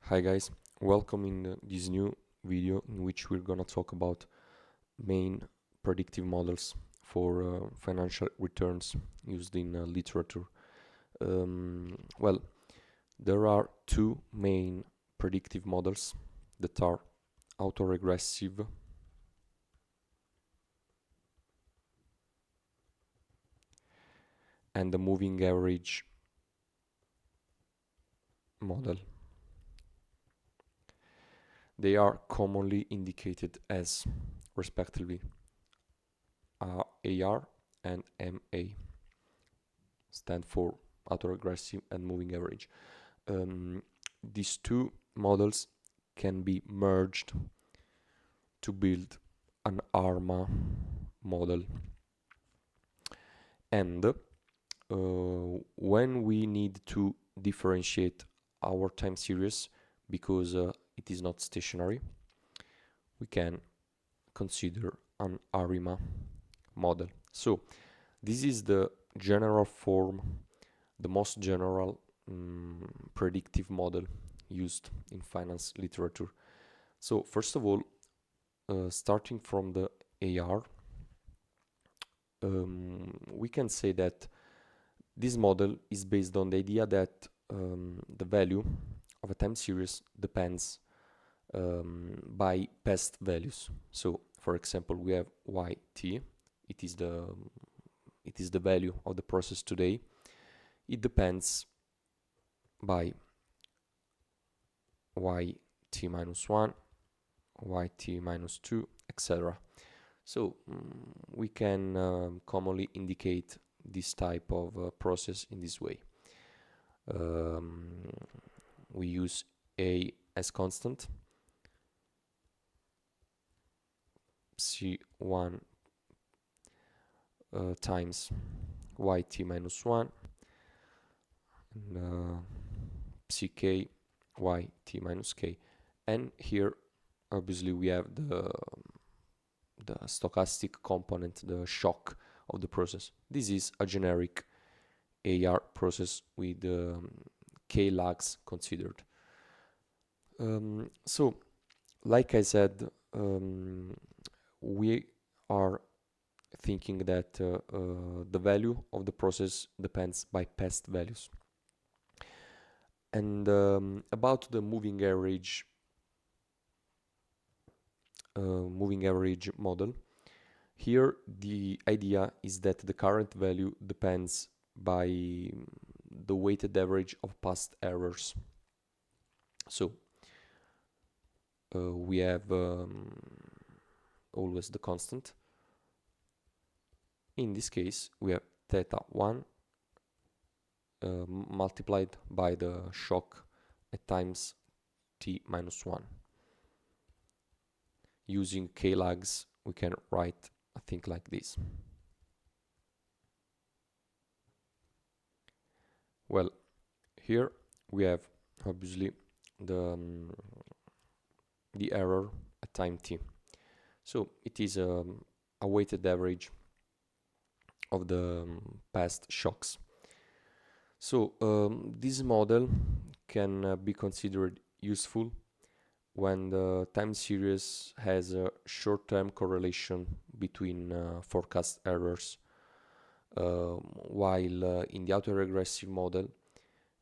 Hi guys, welcome in this new video in which we're gonna talk about main predictive models for financial returns used in literature. Well, there are two main predictive models that are autoregressive and the moving average model. They are commonly indicated as, respectively, AR and MA, stand for autoregressive and moving average. These two models can be merged to build an ARMA model. And when we need to differentiate our time series because it is not stationary, we can consider an ARIMA model. So this is the general form, the most general predictive model used in finance literature. So first of all, starting from the AR, we can say that this model is based on the idea that the value of a time series depends by past values. So for example, we have yt, it is the value of the process today. It depends by yt minus 1, yt minus 2, etc. So we can commonly indicate this type of process in this way. We use a as constant, c1 times yt minus 1, and ck yt minus k, and here obviously we have the stochastic component, the shock of the process. This is a generic AR process with k lags considered. So like I said, we are thinking that the value of the process depends by past values. And about the moving average model, here the idea is that the current value depends by the weighted average of past errors. So we have always the constant. In this case, we have theta 1 multiplied by the shock at times t minus 1. Using k lags, we can write a thing like this. Well, here we have obviously the error at time t. So it is a weighted average of the past shocks. So this model can be considered useful when the time series has a short-term correlation between forecast errors, while in the autoregressive model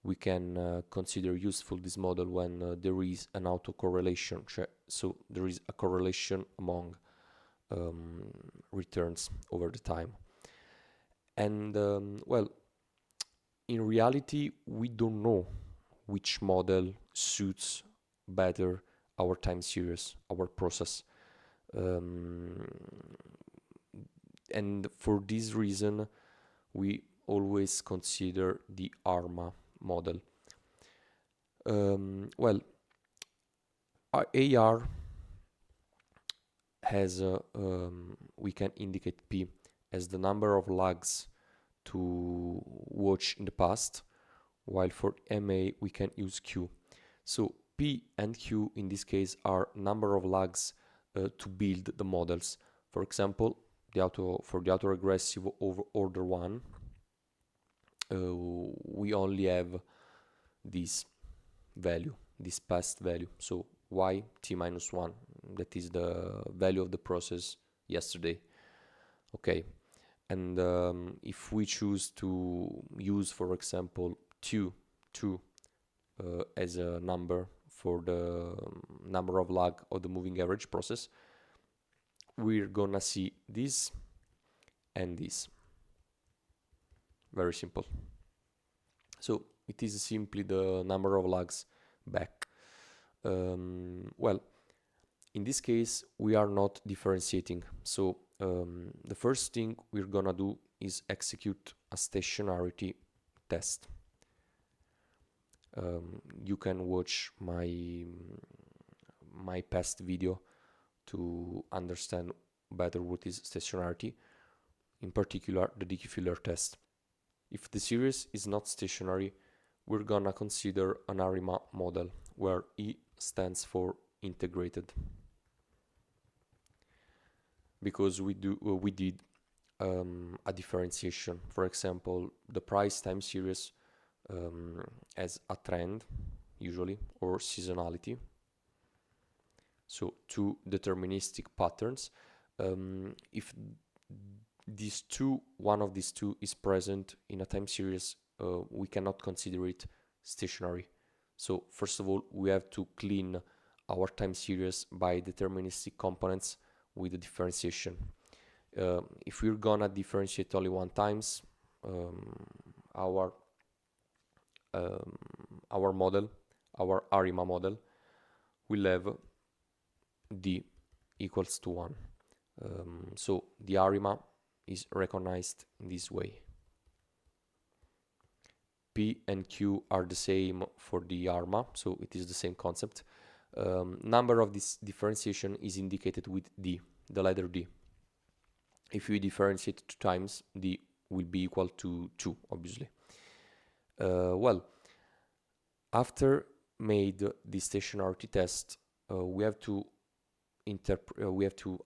we can consider useful this model when there is an autocorrelation, so there is a correlation among returns over the time. And well, in reality we don't know which model suits better our time series, our process, and for this reason we always consider the ARMA model. Well, AR has we can indicate P as the number of lags to watch in the past, while for MA we can use Q. So P and Q in this case are number of lags to build the models. For example, for the autoregressive over order 1, we only have this value, this past value, so y t minus 1, that is the value of the process yesterday. Okay, and if we choose to use, for example, 2 as a number for the number of lag of the moving average process, we're gonna see this and this. Very simple. So it is simply the number of lags back. Well, in this case, we are not differentiating. So the first thing we're gonna do is execute a stationarity test. You can watch my past video to understand better what is stationarity, in particular the Dickey-Filler test. If the series is not stationary, we're gonna consider an ARIMA model where E stands for integrated, because we did a differentiation. For example, the price time series as a trend usually, or seasonality, so two deterministic patterns. If one of these two is present in a time series, we cannot consider it stationary. So first of all, we have to clean our time series by deterministic components with the differentiation. If we're gonna differentiate only one times, our model, our ARIMA model, will have D equals to 1. So the ARIMA is recognized in this way. P and Q are the same for the ARMA, so it is the same concept. Number of this differentiation is indicated with D, the letter D. If we differentiate 2 times, D will be equal to 2, obviously. Well, after made the stationarity test, we have to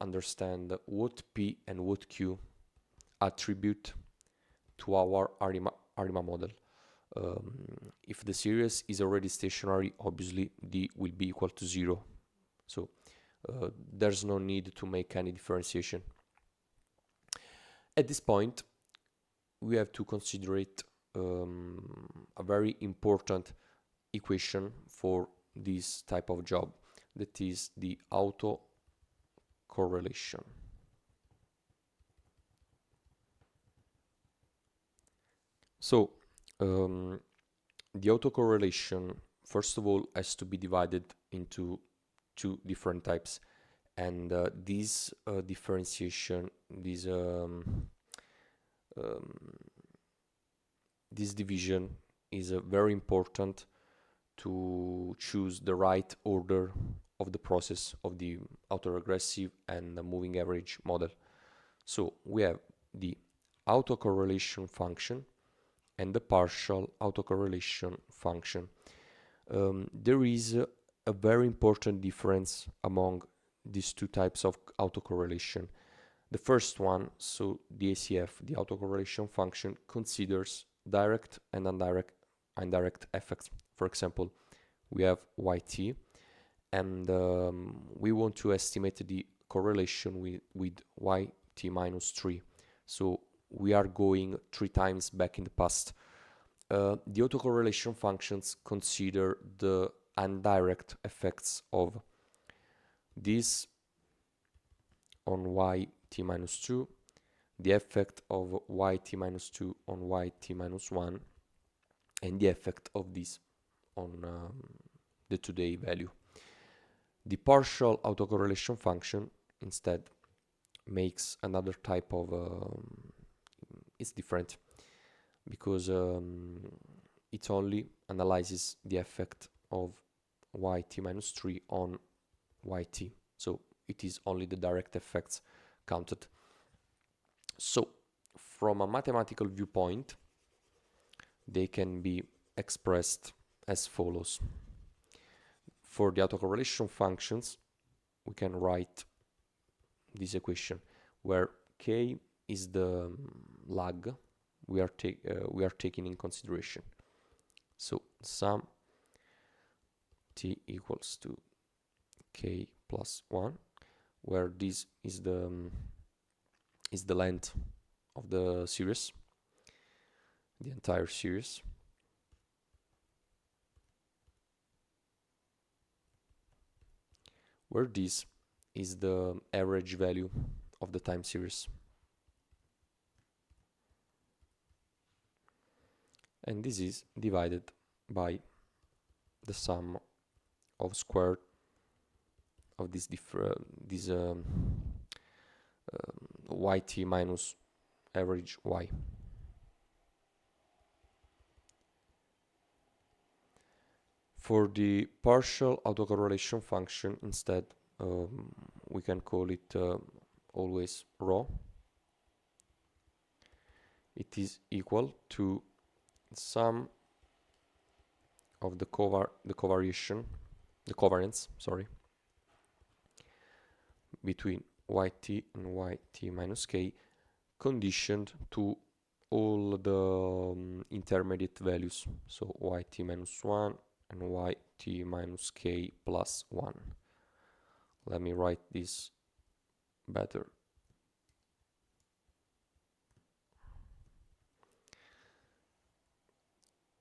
understand what P and what Q attribute to our ARIMA model. If the series is already stationary, obviously D will be equal to 0. So there's no need to make any differentiation. At this point, we have to consider it a very important equation for this type of job, that is the autocorrelation. So the autocorrelation, first of all, has to be divided into 2 different types, and this differentiation, this division is very important to choose the right order of the process of the autoregressive and the moving average model. So we have the autocorrelation function and the partial autocorrelation function. There is a very important difference among these 2 types of autocorrelation. The first one, so the ACF, the autocorrelation function, considers direct and indirect effects. For example, we have YT, and we want to estimate the correlation with YT minus 3. So we are going 3 times back in the past. The autocorrelation functions consider the indirect effects of this on YT minus 2, the effect of YT minus 2 on YT minus 1, and the effect of this on the today value. The partial autocorrelation function instead makes another type of it's different, because it only analyzes the effect of YT minus 3 on YT, so it is only the direct effects counted. So from a mathematical viewpoint, they can be expressed as follows. For the autocorrelation functions, we can write this equation where K is the lag we are taking in consideration. So sum t equals to k plus 1, where this is the length of the series, the entire series. Where this is the average value of the time series. And this is divided by the sum of square of this yt minus average y. For the partial autocorrelation function, instead, we can call it always rho. It is equal to sum of the covariance, sorry, between yt and yt minus k, conditioned to all the intermediate values, so yt minus 1 and yt minus k plus 1. Let me write this better.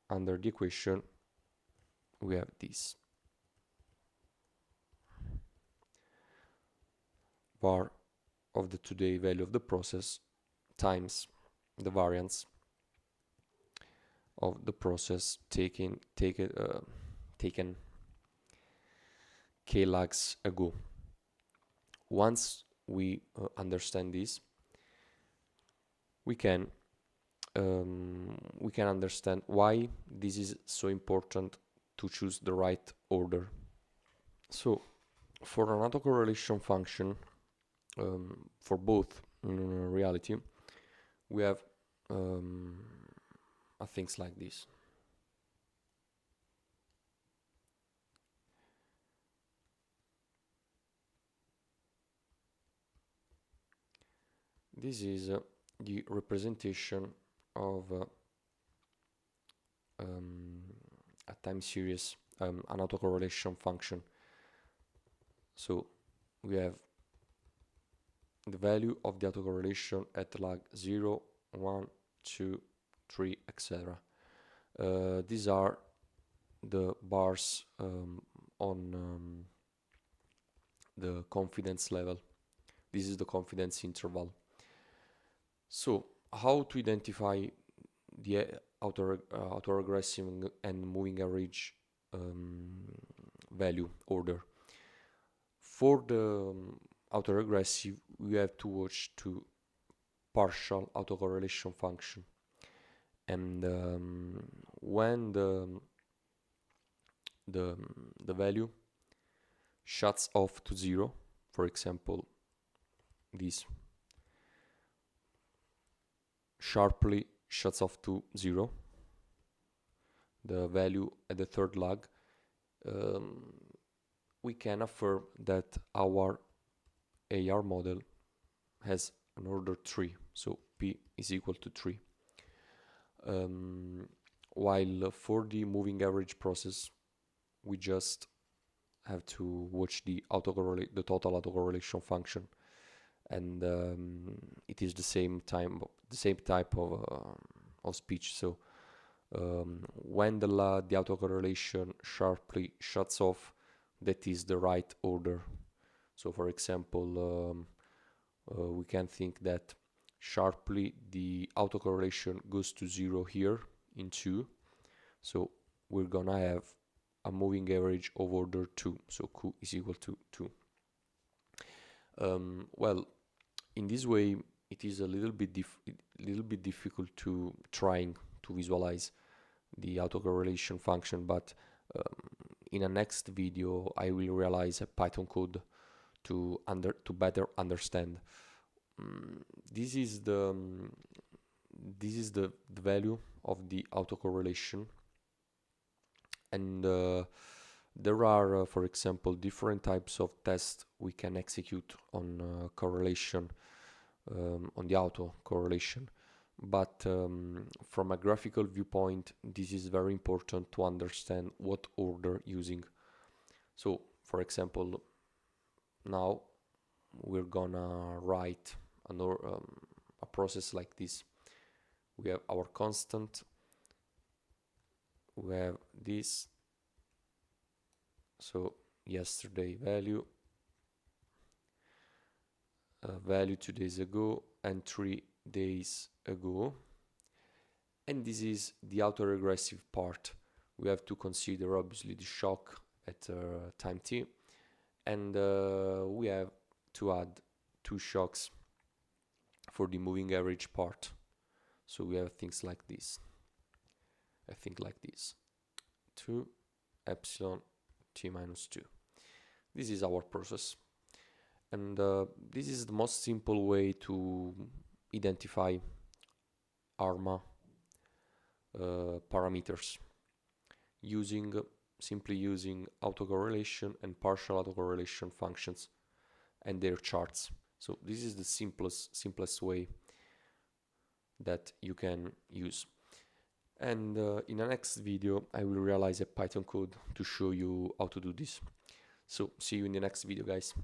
Under the equation, we have this. Var of the today value of the process times the variance of the process taken k lags ago. Once we understand this, we can understand why this is so important to choose the right order. So, for an autocorrelation function, for both in reality, we have things like this. This is the representation of a time series, an autocorrelation function. So we have the value of the autocorrelation at lag 0, 1, 2, 3, etc. These are the bars on the confidence level. This is the confidence interval. So, how to identify the autoregressive and moving average value order? For the autoregressive, we have to watch to partial autocorrelation function, and when the value shuts off to 0, for example, this sharply shuts off to 0, the value at the third lag, we can affirm that our AR model has an order 3, so P is equal to 3. While for the moving average process, we just have to watch the total autocorrelation function, and it is the same type of speech. So when the autocorrelation sharply shuts off, that is the right order. So for example, we can think that sharply the autocorrelation goes to 0 here in 2, so we're gonna have a moving average of order 2, so Q is equal to 2. Well, in this way, it is a little bit difficult to trying to visualize the autocorrelation function, but in a next video I will realize a Python code to better understand. This is the value of the autocorrelation, and there are, for example, different types of tests we can execute on correlation, on the autocorrelation. But from a graphical viewpoint, this is very important to understand what order using. So for example, now we're gonna write a process like this. We have our constant, we have this, so yesterday value, value 2 days ago and 3 days ago, and this is the autoregressive part. We have to consider obviously the shock at time t, and we have to add 2 shocks for the moving average part. So we have things like this, I think like this, 2 epsilon t minus 2. This is our process, and this is the most simple way to identify ARMA parameters, simply using autocorrelation and partial autocorrelation functions and their charts. So this is the simplest way that you can use. And in the next video I will realize a Python code to show you how to do this. So see you in the next video, guys.